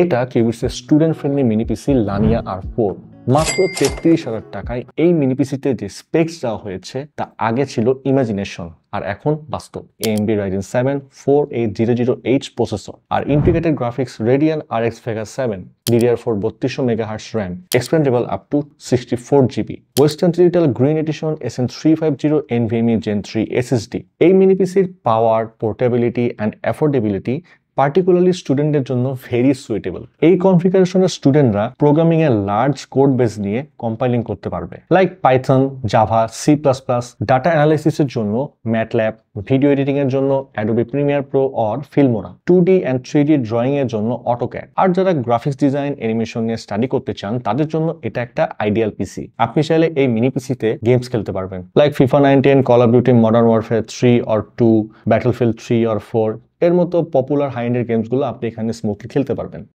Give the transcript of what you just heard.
এটা কিউবিটসের student friendly mini PC লানিয়া R4। মাত্র 33,000 টাকায় এই মিনি পিসিতে যে স্পেক্স দেওয়া হয়েছে তা আগে ছিল ইমাজিনেশন আর এখন বাস্তব। AMD Ryzen 7 4800H প্রসেসর আর integrated graphics Radeon RX Vega 7, DDR4 3200 MHz RAM, expandable up to 64GB, Western Digital Green Edition SN350 NVMe Gen 3 SSD। এই মিনি পিসির power, portability and affordability particularly স্টুডেন্টের জন্য very suitable. এই কনফিগারেশনের স্টুডেন্টরা programming এর large code base নিয়ে compiling করতে পারবে, like Python, Java, C++, data অ্যানালাইসিসের জন্য ম্যাটল্যাব, ভিডিও এডিটিং এর জন্য Adobe Premiere Pro or Filmora, 2D and 3D drawing এর জন্য অটোক্যাড। আর যারা গ্রাফিক্স ডিজাইন, অ্যানিমেশন নিয়ে স্টাডি করতে চান তাদের জন্য এটা একটা আইডিয়াল পিসি। আপনি চাইলে এই মিনি পিসিতে গেমস খেলতে পারবেন, like FIFA 19, call of duty modern warfare 3 or 2, battlefield 3 or 4 এর মতো পপুলার হাই এন্ডের গেমসগুলো আপনি এখানে স্মুথলি খেলতে পারবেন।